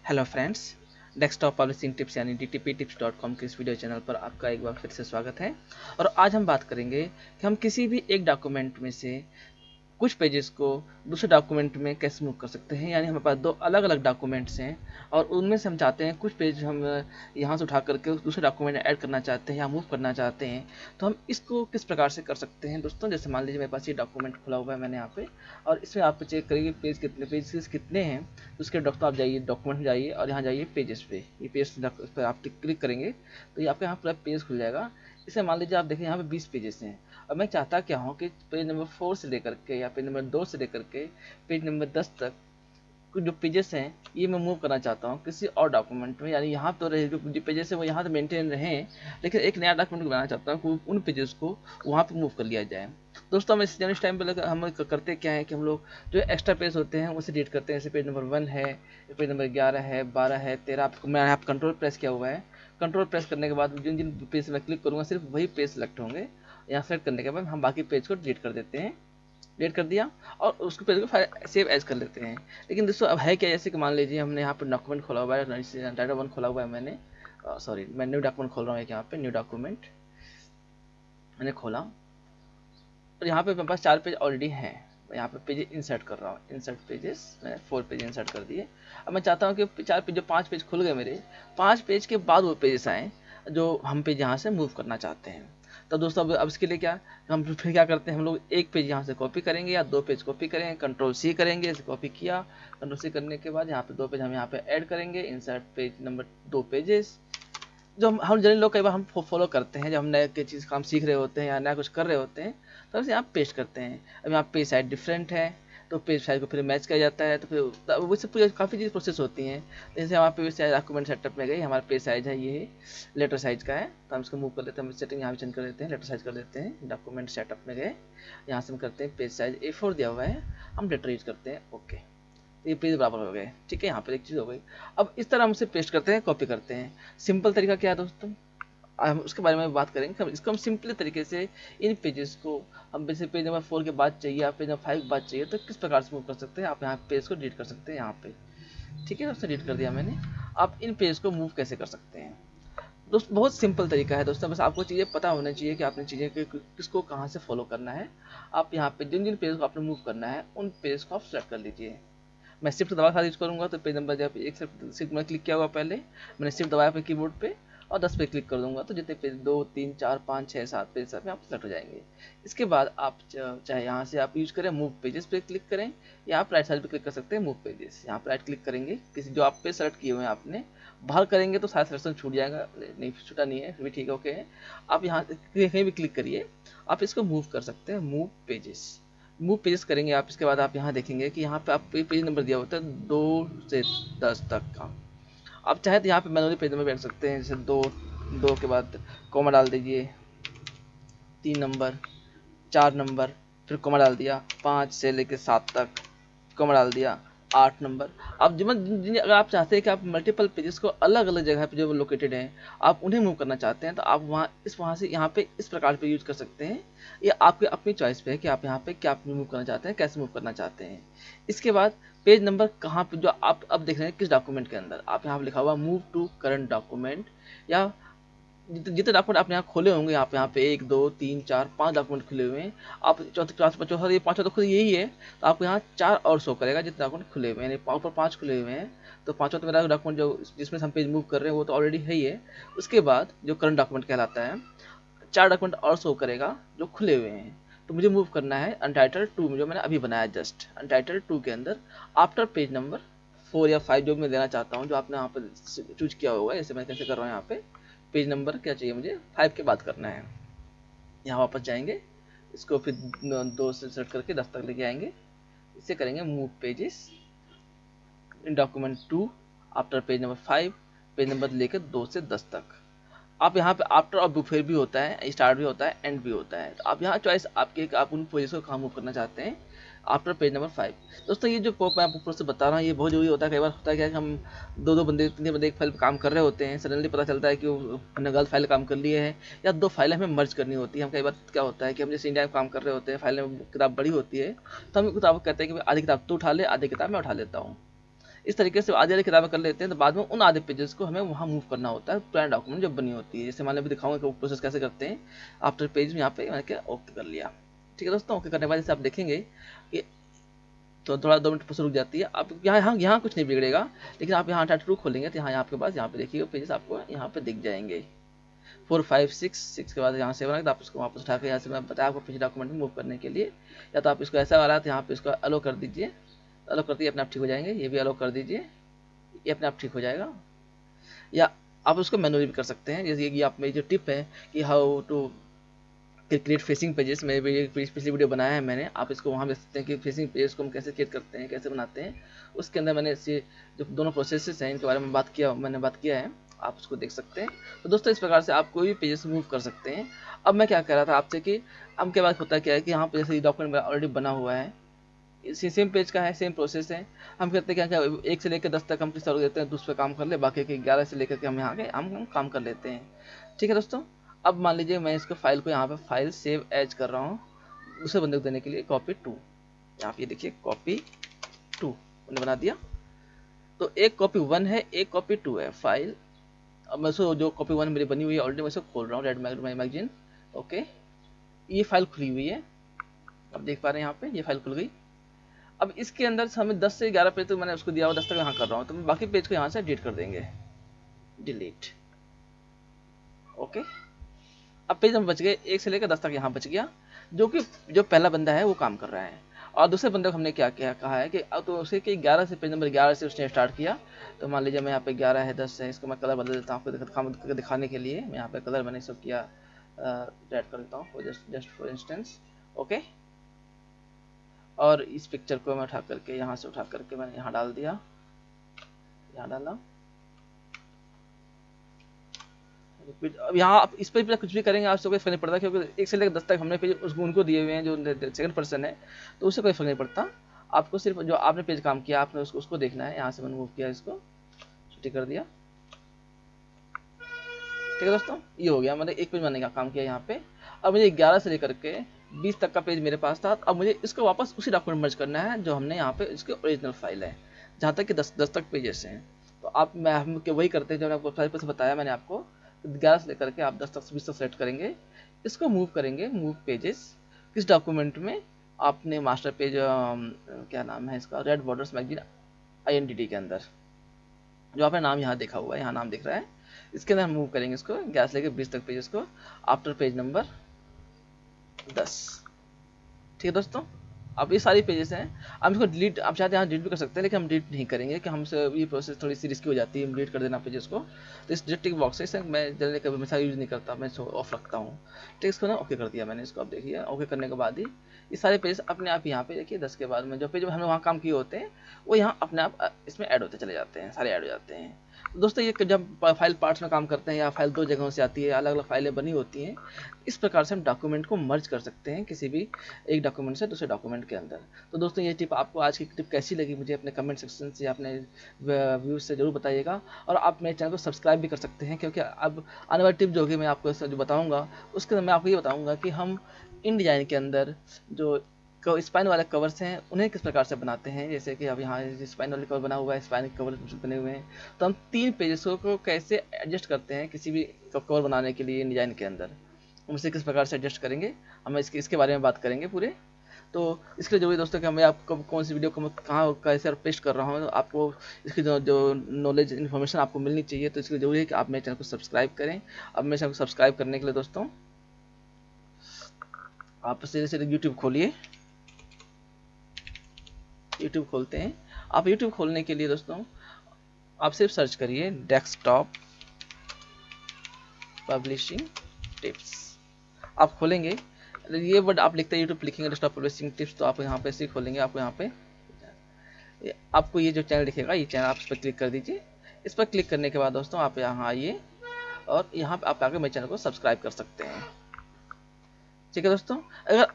Hello friends, desktop publishing tips यानी dtptips.com के इस वीडियो चैनल पर आपका एक बार फिर से स्वागत है। और आज हम बात करेंगे कि हम किसी भी एक डॉक्यूमेंट में से कुछ पेजेस को दूसरे डॉक्यूमेंट में कैसे मूव कर सकते हैं। यानी हमारे पास दो अलग अलग डॉक्यूमेंट्स हैं और उनमें से हम चाहते हैं कुछ पेज हम यहाँ से उठा करके उस दूसरे डॉक्यूमेंट में ऐड करना चाहते हैं या मूव करना चाहते हैं, तो हम इसको किस प्रकार से कर सकते हैं दोस्तों। जैसे मान लीजिए मेरे पास ये डॉक्यूमेंट खुला हुआ है मैंने यहाँ पे, और इसमें आप चेक करिए पेजेस कितने हैं। तो उसके दोस्तों आप जाइए डॉक्यूमेंट में जाइए और यहाँ जाइए पेजेस पे, ये पेज पर आप क्लिक करेंगे तो ये आपके यहाँ पूरा पेज खुल जाएगा। इसे मान लीजिए आप देखें यहाँ पे 20 पेजेस हैं और मैं चाहता क्या हूँ कि पेज नंबर 4 से लेकर के या पेज नंबर 2 से लेकर के पेज नंबर 10 तक कुछ जो पेजेस हैं ये मैं मूव करना चाहता हूँ किसी और डॉक्यूमेंट में। यानी यहाँ तो रहे जो पेजेस हैं वो यहाँ तो मेंटेन रहें, लेकिन एक नया डॉक्यूमेंट बनाना चाहता हूँ कि उन पेजेस को वहाँ पे मूव कर लिया जाए। दोस्तों हम इस टाइम पे हम करते क्या है कि हम लोग जो एक्स्ट्रा पेज होते हैं उसे डिलीट करते हैं। जैसे पेज नंबर 1 है, पेज नंबर 11 है, 12 है, 13। मैंने यहाँ कंट्रोल प्रेस किया हुआ है। कंट्रोल प्रेस करने के बाद जिन जिन पेज में क्लिक करूँगा सिर्फ वही पेज सेलेक्ट होंगे। यहाँ सेलेक्ट करने के बाद हम बाकी पेज को डिलीट कर देते हैं। डिलीट कर दिया और उसको पेज को सेव एज कर लेते हैं। लेकिन दोस्तों अब है क्या, जैसे कि मान लीजिए हमने यहाँ पर डॉक्यूमेंट खोला हुआ है, डाटा 1 खोला हुआ है मैंने, सॉरी मैं न्यू डॉक्यूमेंट खोल रहा हूँ। यहाँ पे न्यू डॉक्यूमेंट मैंने खोला और यहाँ पे मेरे पास 4 पेज ऑलरेडी हैं। मैं यहाँ पे पेज इंसर्ट कर रहा हूँ, इंसर्ट पेजेस, मैंने 4 पेज इंसर्ट कर दिए। अब मैं चाहता हूँ कि 4 पेज जो 5 पेज खुल गए मेरे, 5 पेज के बाद वो पेजेस आएँ जो हम पेज यहाँ से मूव करना चाहते हैं। तो दोस्तों अब इसके लिए क्या हम फिर क्या करते हैं, हम लोग एक पेज यहाँ से कॉपी करेंगे या 2 पेज कॉपी करेंगे, कंट्रोल सी करेंगे, इसे कॉपी किया, कंट्रोल सी करने के बाद यहाँ पे 2 पेज हम यहाँ पे ऐड करेंगे, इंसर्ट पेज नंबर 2 पेजेस। जो हम जनरली लोग कई बार हम फॉलो करते हैं जब हम नए चीज़ काम सीख रहे होते हैं या नया कुछ कर रहे होते हैं, तो हम यहाँ पेस्ट करते हैं। अब यहाँ पेज साइज डिफरेंट है तो पेज साइज को फिर मैच किया जाता है, तो फिर वो सब पूरी काफ़ी चीज़ प्रोसेस होती हैं। जैसे हमारे पेज साइज डॉक्यूमेंट सेटअप में गई, हमारा पेज साइज है ये लेटर साइज का है, तो हम इसको मूव कर लेते हैं। हम सेटिंग यहाँ पे चेंज कर देते हैं, लेटर साइज कर देते हैं। डॉक्यूमेंट सेटअप में गए, यहाँ से हम करते हैं पेज साइज A4 दिया हुआ है, हम लेटर यूज करते हैं, ओके। तो ये पेज बराबर हो गए, ठीक है। यहाँ पर एक चीज़ हो गई। अब इस तरह हम उसे पेस्ट करते हैं, कॉपी करते हैं। सिंपल तरीका क्या है दोस्तों, हम उसके बारे में बात करेंगे। इसको हम सिंपली तरीके से इन पेजेस को हम जैसे पेज नंबर 4 के बाद चाहिए या पेज नंबर 5 के बाद चाहिए तो किस प्रकार से मूव कर सकते हैं। आप यहाँ पेज को डिलीट कर सकते हैं, यहाँ पे ठीक है, उससे डिलीट कर दिया मैंने। आप इन पेज को मूव कैसे कर सकते हैं दोस्त, बहुत सिंपल तरीका है दोस्तों। बस आपको चीज़ें पता होना चाहिए कि आपने चीज़ें किसको कहाँ से फॉलो करना है। आप यहाँ पे जिन जिन पेज को आपने मूव करना है उन पेज को आप सेलेक्ट कर लीजिए। मैं शिफ्ट दबा के यूज करूँगा तो पेज नंबर जब एक शिफ्ट में क्लिक किया हुआ, पहले मैंने शिफ्ट दबाया अपने कीबोर्ड पे और 10 पे क्लिक कर दूंगा तो जितने पेज 2 3 4 5 6 7 पेज सब में आप सेलेक्ट हो जाएंगे। इसके बाद आप चाहे यहाँ से आप यूज करें मूव पेजेस पे क्लिक करें या आप राइट साइड पे क्लिक कर सकते हैं मूव पेजेस। यहाँ पर राइट क्लिक करेंगे, किसी जो आप पेज सेलेक्ट किए हुए हैं आपने, बाहर करेंगे तो सारा सिलेक्शन छूट जाएगा, नहीं छूटा नहीं है, फिर भी ठीक है, ओके है। आप यहाँ कहीं भी क्लिक करिए, आप इसको मूव कर सकते हैं, मूव पेजेस। मूव पेजेस करेंगे आप, इसके बाद आप यहाँ देखेंगे कि यहाँ पे आप पेज नंबर दिया होता है 2 से 10 तक का। आप चाहे तो यहाँ पे मैनुअली पेज नंबर बैठ सकते हैं, जैसे 2 के बाद कॉमा डाल दीजिए, 3 नंबर, 4 नंबर, फिर कॉमा डाल दिया, 5 से लेकर 7 तक कॉमा डाल दिया, 8 नंबर। अब अगर आप चाहते हैं कि आप मल्टीपल पेजेस को अलग अलग जगह पे जो लोकेटेड हैं आप उन्हें मूव करना चाहते हैं, तो आप वहाँ से यहाँ पे इस प्रकार पे यूज कर सकते हैं। ये आपके अपनी चॉइस पे है कि आप यहाँ पे क्या मूव करना चाहते हैं, कैसे मूव करना चाहते हैं। इसके बाद पेज नंबर कहाँ पे जो आप अब देख रहे हैं किस डॉक्यूमेंट के अंदर, आप यहाँ पे लिखा हुआ मूव टू करंट डॉक्यूमेंट, या जितने डॉक्यूमेंट आप यहाँ खोले होंगे, आप यहाँ पे 1 2 3 4 5 डॉक्यूमेंट खुले हुए हैं, आप चौथा ये पाँचवा तो खुद यही है, तो आपको यहाँ 4 और शो करेगा जितने डॉक्यूमेंट खुले हुए हैं। यानी ऊपर 5 खुले हुए हैं तो पाँचवा तो मेरा डॉक्यूमेंट जो जिसमें हम पेज मूव कर रहे हैं वो तो ऑलरेडी है ही है। उसके बाद जो करंट डॉक्यूमेंट कहलाता है, 4 डॉक्यूमेंट और शो करेगा जो खुले हुए हैं। तो मुझे मूव करना है अनटाइटल 2 में, जो मैंने अभी बनाया जस्ट अनटाइटल 2 के अंदर, आफ्टर पेज नंबर 4 या 5 जो मैं देना चाहता हूँ, जो आपने यहाँ पर चूज किया होगा। जैसे मैं कैसे कर रहा हूँ, यहाँ पे पेज नंबर क्या चाहिए मुझे, 5 के बाद करना है। यहाँ वापस जाएंगे, इसको फिर 2 से सेलेक्ट करके 10 तक लेके आएंगे। इसे करेंगे move pages in document 2 after page number 5, page number लेकर 2 से 10 तक। आप यहाँ पे आफ्टर और बिफोर भी होता है, स्टार्ट भी होता है, एंड भी होता है। तो आप यहाँ चॉइस आपके, आप उन पेजेस को कहाँ मूव करना चाहते हैं आफ्टर पेज नंबर 5। दोस्तों ये जो मैं आपको प्रोसेस बता रहा हूँ ये बहुत जरूरी होता है। कई बार होता है क्या कि हम 2 बंदे 3 बंदे एक फाइल पर काम कर रहे होते हैं, सडनली पता चलता है कि हमने गलत फाइल काम कर लिए है या 2 फाइलें हमें मर्ज करनी होती है। हम कई बार क्या होता है कि हम जैसे इंडिया में काम कर रहे होते हैं, फाइल में किताब बड़ी होती है, तो हम किताब कहते हैं कि आधी किताब तू उठा ले, आधी किताब मैं उठा लेता हूँ। इस तरीके से आधे किताबें कर लेते हैं, तो बाद में उन आधे पेजेस को हमें वहाँ मूव करना होता है पुराने डॉक्यूमेंट जब बनी होती है। जैसे मान लीजिए दिखाऊंगा कि वो प्रोसेस कैसे करते हैं। आफ्टर पेज में यहाँ पे मैंने क्या ओके कर लिया। ठीक है दोस्तों, ओके करने के बाद जैसे आप देखेंगे कि तो थोड़ा 2 मिनट प्रोसेस रुक जाती है। आप यहाँ कुछ नहीं बिगड़ेगा, लेकिन आप यहाँ टाइटल खोलेंगे तो यहाँ आपके पास यहाँ पे देखिएगा पेजेस आपको यहाँ पे दिख जाएंगे 4 5 6 के बाद यहाँ 7 आ, तो आप इसको वापस उठा के यहाँ से मैं बताया आपको पेज डॉक्यूमेंट में मूव करने के लिए। या तो आप इसको ऐसा वाला तो यहाँ पे इसको अलो कर दीजिए, अलो कर दिए अपने आप ठीक हो जाएंगे। ये भी अलो कर दीजिए, ये अपने आप ठीक हो जाएगा। या आप उसको मैनुअली भी कर सकते हैं, जैसे कि आप मेरी जो टिप है कि how to create facing pages, में भी पिछली वीडियो बनाया है मैंने, आप इसको वहाँ देख सकते हैं कि फेसिंग पेजेस को हम कैसे क्रिएट करते हैं, कैसे बनाते हैं। उसके अंदर मैंने इसे जो दोनों प्रोसेसेस हैं इनके बारे में मैंने बात किया है, आप उसको देख सकते हैं। तो दोस्तों इस प्रकार से आप कोई भी पेजेस मूव कर सकते हैं। अब मैं क्या कह रहा था आपसे कि अब के बाद होता क्या है कि यहाँ पर जैसे डॉक्यूमेंट ऑलरेडी बना हुआ है, सेम पेज का है, सेम प्रोसेस है। हम कहते हैं क्या 1 से लेकर 10 तक हम चालू देते हैं, दूसरे काम कर ले, बाकी के 11 से लेकर के हम यहाँ के हम काम कर लेते हैं। ठीक है दोस्तों, अब मान लीजिए मैं इसको फाइल को यहाँ पे फाइल सेव एज कर रहा हूँ दूसरे बंदे को देने के लिए, कॉपी टू, यहाँ पे देखिए कॉपी टू मैंने बना दिया। तो एक कॉपी 1 है, एक कॉपी 2 है फाइल। अब मैं इसको जो कॉपी 1 मेरी बनी हुई है ऑलरेडी मैं इसको खोल रहा हूँ, रेड मैगजीन। ओके, ये फाइल खुली हुई है, आप देख पा रहे हैं यहाँ पे ये फाइल खुल गई। अब इसके अंदर हमें 10 से 11 पेज तो मैंने उसको दिया हुआ, 10 तक यहाँ कर रहा हूँ, तो मैं बाकी पेज को यहाँ से डिलीट कर देंगे, डिलीट। ओके, अब पेज हम बच गए, 1 से लेकर 10 तक यहाँ बच गया, जो पहला बंदा है वो काम कर रहा है। और दूसरे बंदे को हमने क्या कहा है कि अब तो उसे कि 11 से पेज नंबर 11 से उसने स्टार्ट किया। तो मान लीजिए मैं यहाँ पे 11 है, 10 है, इसको मैं कलर बदल देता हूँ आपको दिखाने के लिए। मैं यहाँ पे कलर मैंने इसको किया रेड कर देता हूँ जस्ट फॉर इंस्टेंस। ओके, और इस पिक्चर को मैं उठा करके यहाँ से उठा करके मैंने यहाँ डाल दिया, यहाँ डाला। अब यहाँ आप इस पर कुछ भी करेंगे आपसे कोई फर्क नहीं पड़ता, क्योंकि 1 से लेकर 10 तक हमने पेज उसको उनको दिए हुए हैं जो सेकंड पर्सन है, तो उससे कोई फर्क नहीं पड़ता। आपको सिर्फ जो आपने पेज काम किया आपने उसको देखना है। यहाँ से मैंने मूव किया, इसको छुट्टी कर दिया। ठीक है दोस्तों, ये हो गया, मैंने एक पेज बनाने का काम किया यहाँ पे। अब मुझे 11 से लेकर के 20 तक का पेज मेरे पास था। अब मुझे इसको वापस उसी डॉक्यूमेंट मर्ज करना है जो हमने यहाँ पे इसके ओरिजिनल फाइल है, जहाँ तक कि 10 तक पेजेस हैं। तो हम वही करते हैं जो आपको फाइल से बताया मैंने आपको। 11 से लेकर के आप 10 तक 20 तक सेलेक्ट करेंगे, इसको मूव करेंगे, मूव पेजेस किस डॉक्यूमेंट में आपने मास्टर पेज क्या नाम है इसका, रेड बॉर्डर्स मैगजीन INDT के अंदर, जो आपने नाम यहाँ देखा हुआ है, यहाँ नाम दिख रहा है, इसके अंदर हम मूव करेंगे इसको 11 से लेकर 20 तक पेजेस को आफ्टर पेज नंबर 10। ठीक है दोस्तों, अब ये सारी पेजेस हैं। हम इसको डिलीट, आप चाहते हैं यहाँ डिलीट भी कर सकते हैं, लेकिन हम डिलीट नहीं करेंगे कि हमसे ये प्रोसेस थोड़ी सी रिस्की हो जाती है, हम डिलीट कर देना पेजेस को। तो इस टिक बॉक्स से मैं जनरली कभी हमेशा यूज़ नहीं करता, मैं इसको ऑफ रखता हूँ। ठीक, इसको ना ओके कर दिया मैंने इसको। अब देखिए ओके करने के बाद ही ये सारे पेजेस अपने आप यहाँ पे देखिए 10 के बाद में जो पेज हमने वहाँ काम किए होते हैं वो यहाँ अपने आप इसमें ऐड होते चले जाते हैं, सारे ऐड हो जाते हैं। तो दोस्तों ये जब फाइल पार्ट्स में काम करते हैं या फाइल 2 जगहों से आती है, अलग अलग फाइलें बनी होती हैं, इस प्रकार से हम डॉक्यूमेंट को मर्ज कर सकते हैं किसी भी एक डॉक्यूमेंट से दूसरे डॉक्यूमेंट के अंदर। तो दोस्तों ये टिप आपको आज की टिप कैसी लगी मुझे अपने कमेंट सेक्शन से, अपने व्यूज से जरूर बताइएगा। और आप मेरे चैनल को सब्सक्राइब भी कर सकते हैं, क्योंकि अब आने वाली टिप जो होगी मैं आपको जो बताऊँगा उसके अंदर मैं आपको ये बताऊँगा कि हम इन डिज़ाइन के अंदर जो स्पाइन वाले कवर्स हैं उन्हें किस प्रकार से बनाते हैं। जैसे कि अब यहाँ स्पाइन वाले कवर बना हुआ है, स्पाइन कवर बने हुए हैं, तो हम 3 पेजेसों को कैसे एडजस्ट करते हैं किसी भी कवर बनाने के लिए डिज़ाइन के अंदर, हम उसे किस प्रकार से एडजस्ट करेंगे, हम इसके बारे में बात करेंगे पूरे। तो इसके लिए जरूरी दोस्तों कि मैं आपको कौन सी वीडियो को कहाँ कैसे पेस्ट कर रहा हूँ, तो आपको इसकी जो नॉलेज इन्फॉर्मेशन आपको मिलनी चाहिए, तो इसके लिए जरूरी है कि आप मेरे चैनल को सब्सक्राइब करें। अब मेरे चैनल को सब्सक्राइब करने के लिए दोस्तों आप सीधे सीधे यूट्यूब खोलिए, यूट्यूब खोलते हैं। आप यूट्यूब खोलने के लिए दोस्तों आप सिर्फ सर्च करिए डेस्कटॉप पब्लिशिंग टिप्स। आप खोलेंगे, ये वर्ड आप लिखते हैं यूट्यूब लिखेंगे डेस्कटॉप पब्लिशिंग टिप्स, तो आप यहाँ पे ऐसे खोलेंगे, आपको यहाँ पे आपको ये जो चैनल दिखेगा, ये चैनल आप इस पर क्लिक कर दीजिए। इस पर क्लिक करने के बाद दोस्तों आप यहाँ आइए और यहाँ पे आप आकर मेरे चैनल को सब्सक्राइब कर सकते हैं। ठीक है दोस्तों,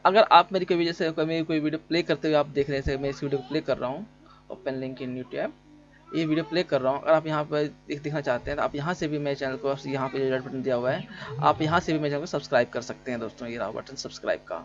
अगर आप मेरी कोई वीडियो से कोई वीडियो प्ले करते हुए आप देख रहे हैं, मैं इस वीडियो को प्ले कर रहा हूँ, open link in new tab, ये वीडियो प्ले कर रहा हूँ, अगर आप यहाँ पर देखना चाहते हैं तो आप यहाँ से भी मेरे चैनल को, यहाँ पे जो रेड बटन दिया हुआ है, आप यहाँ से भी मेरे चैनल को सब्सक्राइब कर सकते हैं दोस्तों, ये रहा बटन सब्सक्राइब का।